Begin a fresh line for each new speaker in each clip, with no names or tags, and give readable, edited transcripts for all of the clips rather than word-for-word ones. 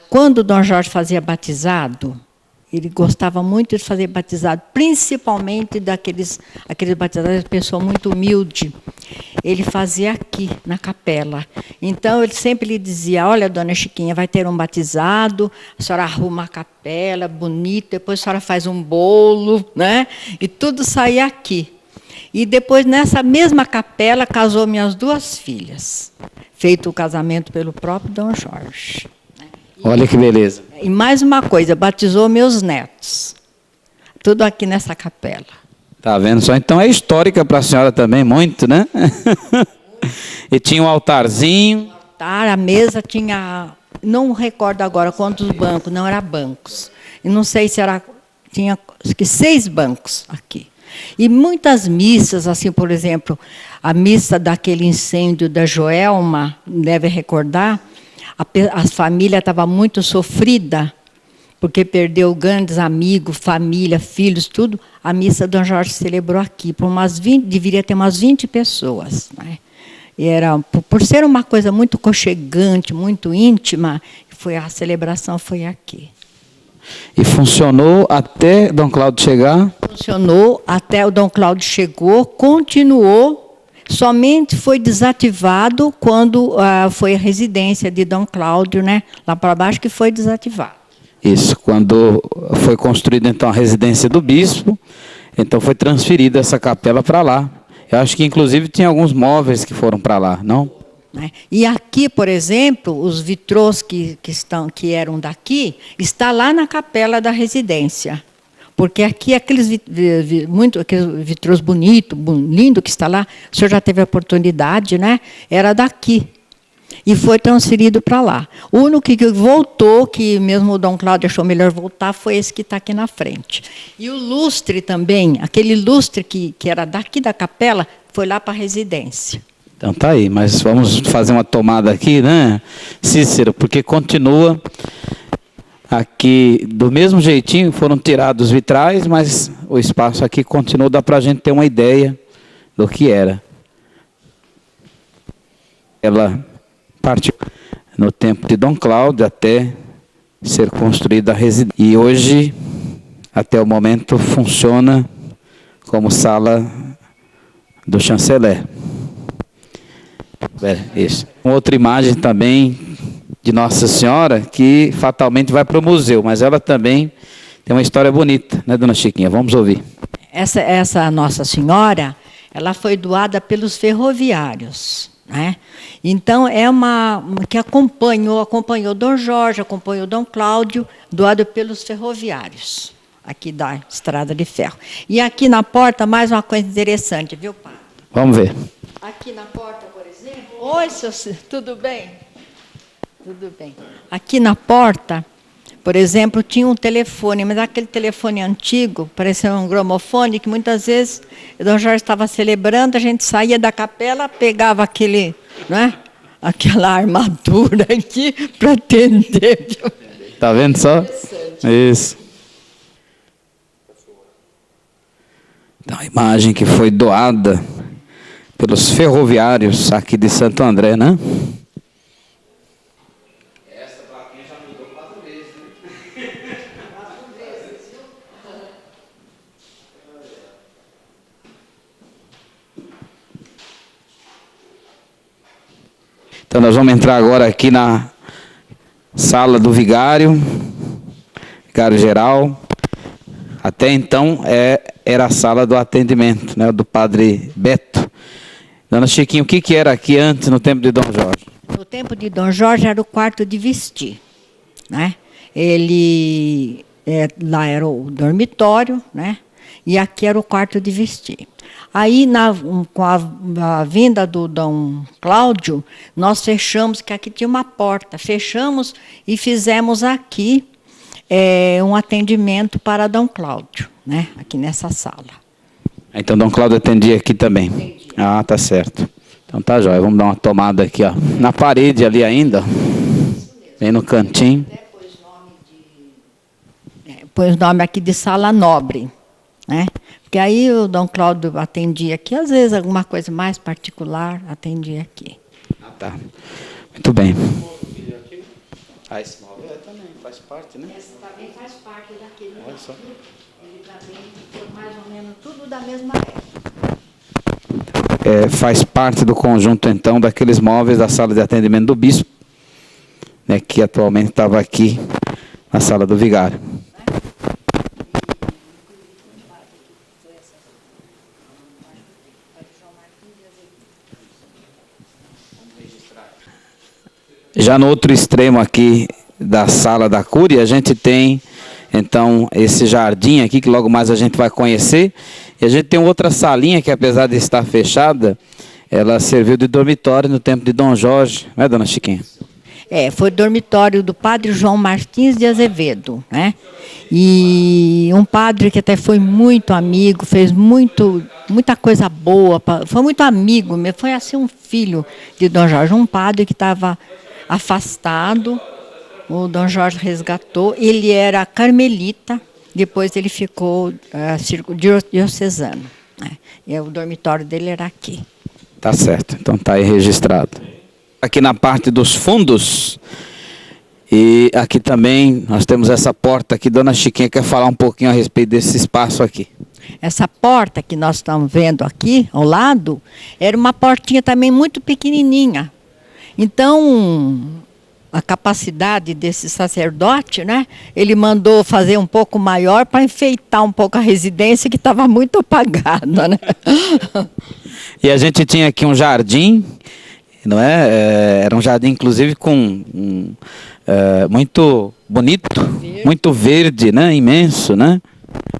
Quando o Dom Jorge fazia batizado, ele gostava muito de fazer batizado, principalmente aqueles batizados de pessoa muito humilde. Ele fazia aqui, na capela. Então, ele sempre lhe dizia, olha, dona Chiquinha, vai ter um batizado, a senhora arruma a capela, bonita, depois a senhora faz um bolo, né? E tudo saía aqui. E depois, nessa mesma capela, casou minhas 2 filhas, feito o casamento pelo próprio Dom Jorge.
Olha que beleza.
E mais uma coisa, batizou meus netos. Tudo aqui nessa capela.
Tá vendo só? Então é histórica para a senhora também, muito, né? E tinha um altarzinho.
A mesa tinha, não recordo agora quantos bancos, não era bancos. E não sei se era, tinha acho que 6 bancos aqui. E muitas missas, assim, por exemplo, a missa daquele incêndio da Joelma, deve recordar, a família estava muito sofrida, porque perdeu grandes amigos, família, filhos, tudo. A missa Dom Jorge celebrou aqui, por umas 20, deveria ter umas 20 pessoas. Né? E era, por ser uma coisa muito aconchegante, muito íntima, a celebração foi aqui.
E funcionou até Dom Cláudio chegar?
Funcionou até o Dom Cláudio chegou, continuou, somente foi desativado quando foi a residência de Dom Cláudio, né, lá para baixo, que foi desativado.
Isso, quando foi construída então a residência do bispo, então foi transferida essa capela para lá. Eu acho que inclusive tinha alguns móveis que foram para lá, não?
E aqui, por exemplo, os vitrôs que eram daqui, está lá na capela da residência. Porque aqui, aqueles vitrôs bonitos, lindo que está lá, o senhor já teve a oportunidade, né? Era daqui. E foi transferido para lá. O único que voltou, que mesmo o Dom Cláudio achou melhor voltar, foi esse que está aqui na frente. E o lustre também, aquele lustre que era daqui da capela, foi lá para a residência.
Então tá aí, mas vamos fazer uma tomada aqui, né, Cícero? Porque continua aqui do mesmo jeitinho, foram tirados os vitrais, mas o espaço aqui continua, dá para a gente ter uma ideia do que era. Ela partiu no tempo de Dom Cláudio até ser construída a residência. E hoje, até o momento, funciona como sala do chanceler. Isso. Outra imagem também de Nossa Senhora, que fatalmente vai para o museu, mas ela também tem uma história bonita, né, dona Chiquinha? Vamos ouvir.
Essa Nossa Senhora, ela foi doada pelos ferroviários. Né? Então, é uma que acompanhou Dom Jorge, acompanhou Dom Cláudio, doado pelos ferroviários, aqui da Estrada de Ferro. E aqui na porta, mais uma coisa interessante, viu, padre?
Vamos ver.
Aqui na porta, por exemplo... Oi, seu Ciro, tudo bem? Tudo bem. Aqui na porta, por exemplo, tinha um telefone, mas aquele telefone antigo, parecia um gramofone, que muitas vezes o Dom Jorge estava celebrando, a gente saía da capela, pegava aquele, né, aquela armadura aqui para atender.
Está vendo só? Isso. Então, a imagem que foi doada pelos ferroviários aqui de Santo André, né?
Essa plaquinha já mudou 4 vezes, né? 4 vezes, viu?
Então nós vamos entrar agora aqui na sala do vigário geral. Até então era a sala do atendimento, né, do padre Beto. Dona Chiquinha, o que era aqui antes, no tempo de Dom Jorge?
No tempo de Dom Jorge era o quarto de vestir. Né? Lá era o dormitório, né? E aqui era o quarto de vestir. Aí, com a vinda do Dom Cláudio, nós fechamos, que aqui tinha uma porta, fechamos e fizemos aqui um atendimento para Dom Cláudio, né? Aqui nessa sala.
Então, Dom Cláudio atendia aqui também? Entendi. Ah, tá certo. Então tá jóia. Vamos dar uma tomada aqui, ó. Na parede ali ainda, bem no cantinho.
Pôs nome aqui de sala nobre, né? Porque aí o Dom Cláudio atendia aqui, às vezes alguma coisa mais particular, atendia aqui.
Ah, tá. Muito bem. Ah, esse móvel também faz parte, né?
Esse também faz parte daquele.
Olha só.
Ele também foi mais ou menos tudo da mesma época.
Faz parte do conjunto, então, daqueles móveis da sala de atendimento do bispo, né, que atualmente estava aqui na sala do vigário. Já no outro extremo aqui da sala da Cúria, a gente tem, então, esse jardim aqui, que logo mais a gente vai conhecer. E a gente tem outra salinha que, apesar de estar fechada, ela serviu de dormitório no tempo de Dom Jorge, não é, dona Chiquinha?
Foi dormitório do padre João Martins de Azevedo, né? E um padre que até foi muito amigo, fez muita coisa boa, foi muito amigo, foi assim um filho de Dom Jorge, um padre que estava afastado, o Dom Jorge resgatou, ele era carmelita, depois ele ficou diocesano, né? E o dormitório dele era aqui.
Tá certo, então tá aí registrado. Aqui na parte dos fundos, e aqui também nós temos essa porta aqui. Dona Chiquinha quer falar um pouquinho a respeito desse espaço aqui.
Essa porta que nós estamos vendo aqui, ao lado, era uma portinha também muito pequenininha. Então, a capacidade desse sacerdote, né, ele mandou fazer um pouco maior para enfeitar um pouco a residência, que estava muito apagada, né?
E a gente tinha aqui um jardim, não é? Era um jardim, inclusive, com muito bonito, muito verde, né? Imenso, né?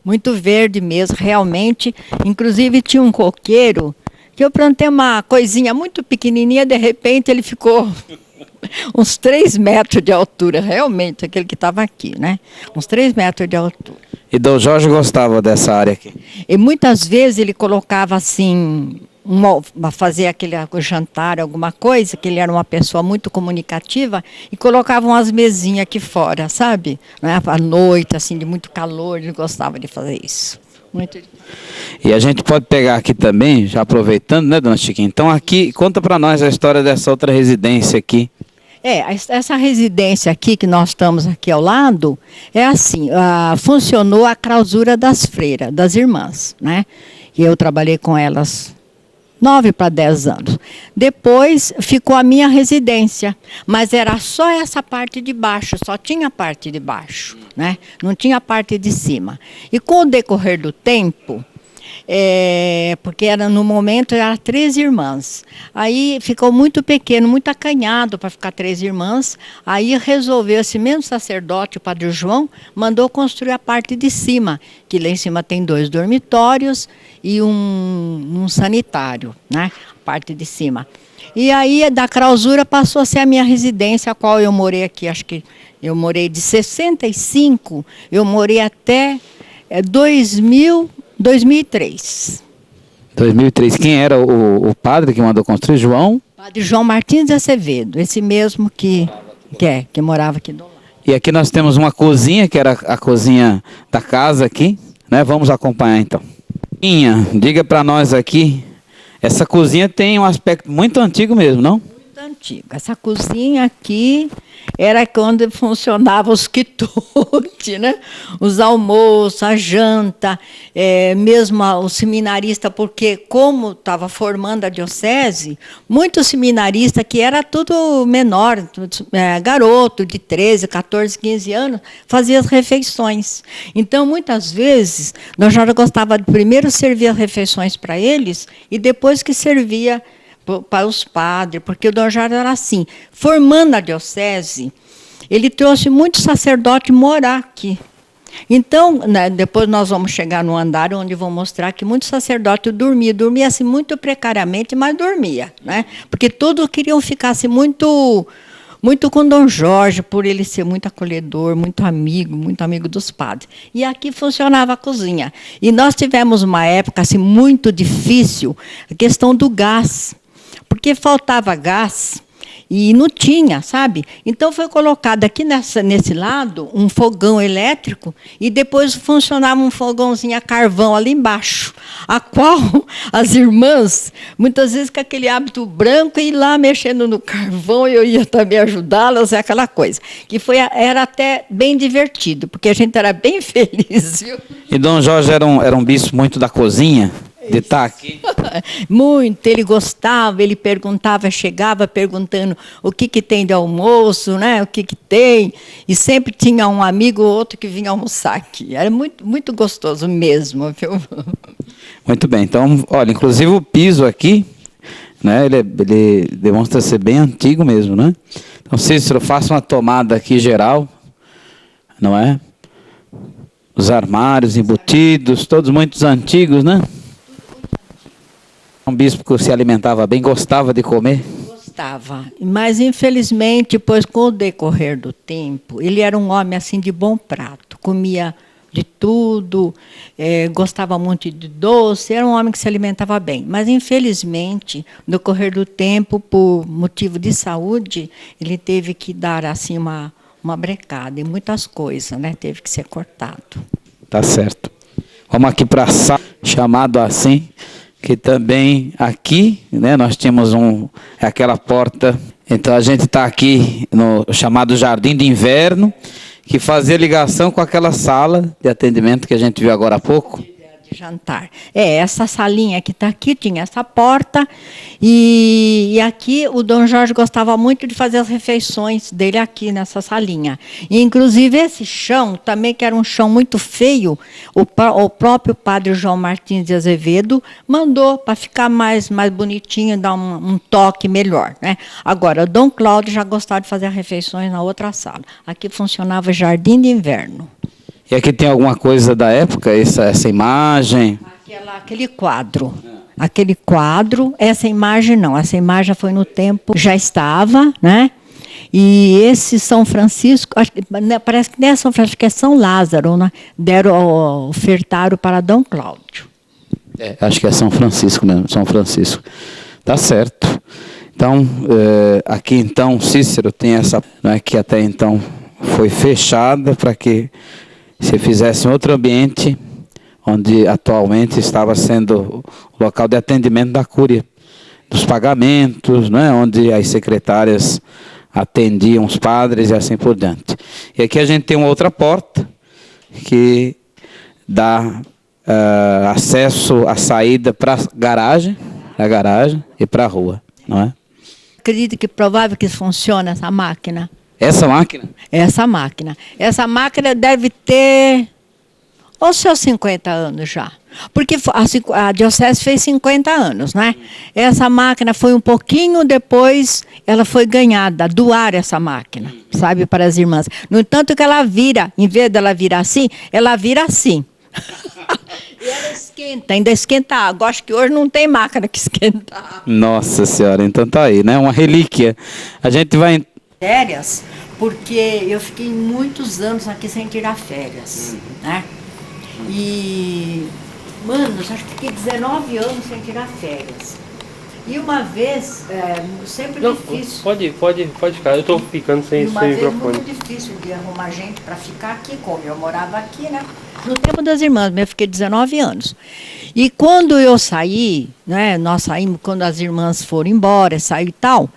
Muito verde mesmo, realmente. Inclusive tinha um coqueiro que eu plantei uma coisinha muito pequenininha, de repente ele ficou uns 3 metros de altura, realmente, aquele que estava aqui, né? Uns 3 metros de altura.
E Dom Jorge gostava dessa área aqui?
E muitas vezes ele colocava assim, fazer aquele jantar, alguma coisa, que ele era uma pessoa muito comunicativa, e colocava umas mesinhas aqui fora, sabe? Né? À noite, assim, de muito calor, ele gostava de fazer isso. Muito.
E a gente pode pegar aqui também, já aproveitando, né, dona Chiquinha? Então aqui, conta para nós a história dessa outra residência aqui.
Essa residência aqui, que nós estamos aqui ao lado, é assim, funcionou a clausura das freiras, das irmãs, né? E eu trabalhei com elas 9 para 10 anos. Depois ficou a minha residência, mas era só essa parte de baixo, só tinha a parte de baixo, né? Não tinha a parte de cima. E com o decorrer do tempo, porque no momento eram 3 irmãs. Aí ficou muito pequeno, muito acanhado para ficar 3 irmãs. Aí resolveu, esse mesmo sacerdote, o padre João, mandou construir a parte de cima, que lá em cima tem 2 dormitórios e um sanitário, né? A parte de cima. E aí da clausura passou a ser a minha residência, a qual eu morei aqui, acho que eu morei de 65, eu morei até 2003.
2003. Quem era o padre que mandou construir? João?
Padre João Martins de Azevedo, esse mesmo que morava aqui do lado.
E aqui nós temos uma cozinha, que era a cozinha da casa aqui, né? Vamos acompanhar então. Diga para nós aqui, essa cozinha tem um aspecto muito antigo mesmo, não?
Muito antigo. Essa cozinha aqui era quando funcionava os quitutes, né? Os almoços, a janta, mesmo o seminarista, porque como estava formando a diocese, muitos seminaristas que era tudo menor, garoto de 13, 14, 15 anos, fazia as refeições. Então, muitas vezes, nós já gostava de primeiro servir as refeições para eles e depois que servia para os padres, porque o Dom Jorge era assim, formando a diocese, ele trouxe muitos sacerdotes morar aqui. Então, né, depois nós vamos chegar no andar onde vou mostrar que muitos sacerdotes dormia assim muito precariamente, mas dormia, né? Porque todos queriam ficar assim, muito com Dom Jorge, por ele ser muito acolhedor, muito amigo dos padres. E aqui funcionava a cozinha. E nós tivemos uma época assim, muito difícil, a questão do gás. Porque faltava gás E não tinha, sabe? Então foi colocado aqui nesse lado um fogão elétrico e depois funcionava um fogãozinho a carvão ali embaixo, a qual as irmãs, muitas vezes com aquele hábito branco, ir lá mexendo no carvão, eu ia também ajudá-las, aquela coisa. Que era até bem divertido, porque a gente era bem feliz, viu?
E Dom Jorge era um bispo muito da cozinha? De estar aqui?
Muito, ele gostava, ele perguntava, chegava perguntando o que tem de almoço, né? O que tem, e sempre tinha um amigo ou outro que vinha almoçar aqui. Era muito, muito gostoso mesmo, viu?
Muito bem, então, olha, inclusive o piso aqui, né, ele demonstra ser bem antigo mesmo, né? Então, Cícero, faça uma tomada aqui geral, não é? Os armários embutidos, todos muito antigos, né? Um bispo que se alimentava bem, gostava de comer?
Gostava, mas infelizmente, pois com o decorrer do tempo, ele era um homem assim de bom prato, comia de tudo, gostava muito de doce, era um homem que se alimentava bem. Mas infelizmente, no decorrer do tempo, por motivo de saúde, ele teve que dar assim uma brecada em muitas coisas, né? Teve que ser cortado.
Tá certo. Vamos aqui para a sala, chamado assim, que também aqui, né, nós tínhamos aquela porta. Então a gente está aqui no chamado Jardim de Inverno, que fazia ligação com aquela sala de atendimento que a gente viu agora há pouco.
De jantar. Essa salinha que está aqui, tinha essa porta, e aqui o Dom Jorge gostava muito de fazer as refeições dele aqui nessa salinha. E, inclusive, esse chão, também que era um chão muito feio, o próprio padre João Martins de Azevedo mandou para ficar mais bonitinho, dar um toque melhor, né? Agora, o Dom Cláudio já gostava de fazer refeições na outra sala. Aqui funcionava Jardim de Inverno.
E aqui tem alguma coisa da época, essa imagem?
Aquele quadro. Aquele quadro, essa imagem não. Essa imagem foi no tempo, já estava, né? E esse São Francisco, parece que não é São Francisco, é São Lázaro, né? Ofertaram para Dom Cláudio.
Acho que é São Francisco mesmo, São Francisco. Tá certo. Então, aqui então, Cícero tem essa, não é, que até então foi fechada para que se fizesse em outro ambiente, onde atualmente estava sendo o local de atendimento da cúria, dos pagamentos, né, onde as secretárias atendiam os padres e assim por diante. E aqui a gente tem uma outra porta que dá acesso à saída para a garagem e para a rua, não é?
Acredito que provável que funciona essa máquina.
Essa máquina?
Essa máquina. Essa máquina deve ter os seus 50 anos já. Porque a diocese fez 50 anos, né? Essa máquina foi um pouquinho depois, ela foi ganhada, doaram essa máquina, sabe, para as irmãs. No entanto que ela vira, em vez dela virar assim, ela vira assim. E ela esquenta, ainda esquenta água. Acho que hoje não tem máquina que esquenta água.
Nossa Senhora, então tá aí, né? Uma relíquia. A gente vai...
Férias, porque eu fiquei muitos anos aqui sem tirar férias, né? E, mano, acho que fiquei 19 anos sem tirar férias. E uma vez, sempre
não,
difícil.
Pode ficar, eu estou ficando sem microfone.
Muito difícil de arrumar gente para ficar aqui, como eu morava aqui, né? No tempo das irmãs, eu fiquei 19 anos. E quando eu saí, né, nós saímos, quando as irmãs foram embora, saiu e tal,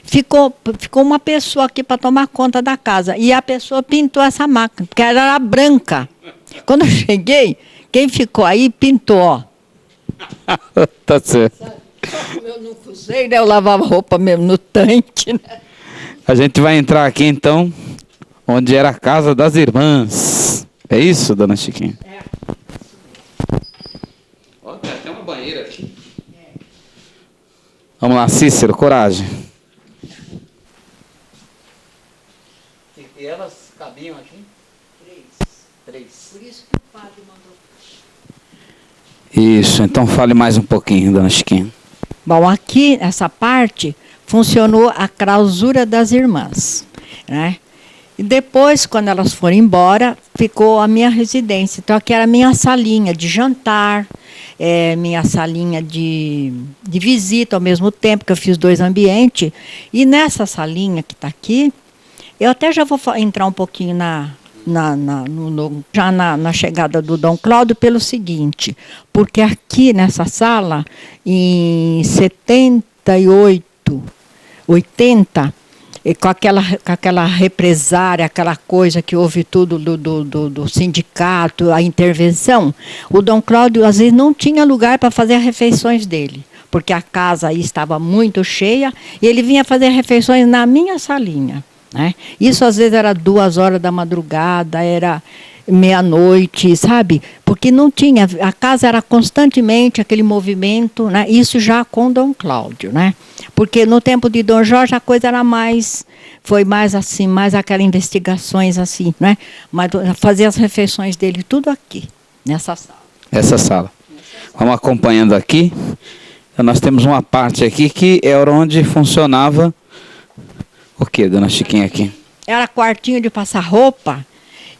ficou uma pessoa aqui para tomar conta da casa. E a pessoa pintou essa máquina, porque ela era branca. Quando eu cheguei, quem ficou aí pintou, ó.
Tá certo.
Como eu não usei, né? Eu lavava roupa mesmo no tanque, né?
A gente vai entrar aqui, então, onde era a casa das irmãs. É isso, dona Chiquinha? Ó, tem até uma banheira aqui. Vamos lá, Cícero, coragem. E elas cabiam aqui? 3.
Por isso que o padre mandou.
Isso, então fale mais um pouquinho, dona Chiquinha.
Bom, aqui, essa parte, funcionou a clausura das irmãs, né? E depois, quando elas foram embora, ficou a minha residência. Então, aqui era a minha salinha de jantar. é minha salinha de visita ao mesmo tempo, que eu fiz 2 ambientes. E nessa salinha que está aqui, eu até já vou entrar um pouquinho já na chegada do Dom Cláudio pelo seguinte, porque aqui nessa sala, em 78, 80, e com aquela represária, aquela coisa que houve tudo do sindicato, a intervenção, o Dom Cláudio às vezes não tinha lugar para fazer as refeições dele, porque a casa aí estava muito cheia, e ele vinha fazer refeições na minha salinha, né? Isso às vezes era 2 horas da madrugada, era meia-noite, sabe? Porque não tinha, a casa era constantemente aquele movimento, né? Isso já com Dom Cláudio, né? Porque no tempo de Dom Jorge a coisa era foi mais assim, mais aquelas investigações assim, né? Mas fazer as refeições dele tudo aqui, nessa sala.
Essa sala. Vamos acompanhando aqui. Então, nós temos uma parte aqui que era onde funcionava o que, dona Chiquinha, aqui?
Era quartinho de passar roupa.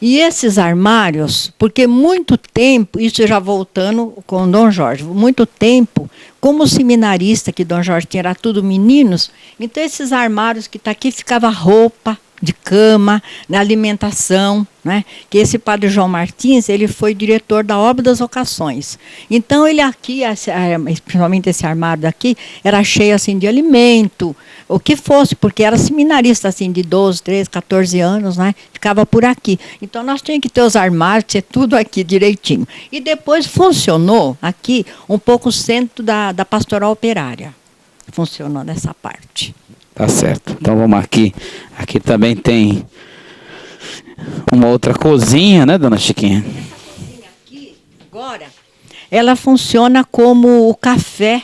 E esses armários, porque muito tempo, isso já voltando com Dom Jorge, muito tempo, como seminarista que Dom Jorge tinha, era tudo meninos, então esses armários que está aqui ficava roupa de cama, na alimentação, né? Que esse padre João Martins, ele foi diretor da Obra das Vocações. Então ele aqui, principalmente esse armário daqui, era cheio assim de alimento, o que fosse, porque era seminarista assim de 12, 13, 14 anos, né? Ficava por aqui. Então nós tínhamos que ter os armários, ter tudo aqui direitinho. E depois funcionou aqui um pouco o centro da pastoral operária. Funcionou nessa parte.
Tá certo. Então vamos aqui. Aqui também tem uma outra cozinha, né, dona Chiquinha?
Essa cozinha aqui, agora, ela funciona como o café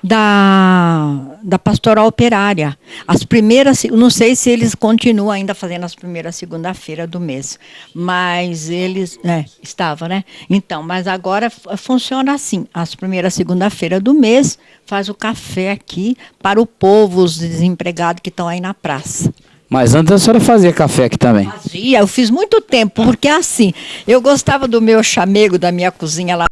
da pastoral operária. As primeiras, não sei se eles continuam ainda fazendo as primeiras segunda-feira do mês, mas eles, estava, né? Então, mas agora funciona assim, as primeiras segunda-feira do mês faz o café aqui para o povo, os desempregados que estão aí na praça.
Mas antes a senhora fazia café aqui também?
Fazia, eu fiz muito tempo, porque assim, eu gostava do meu chamego, da minha cozinha lá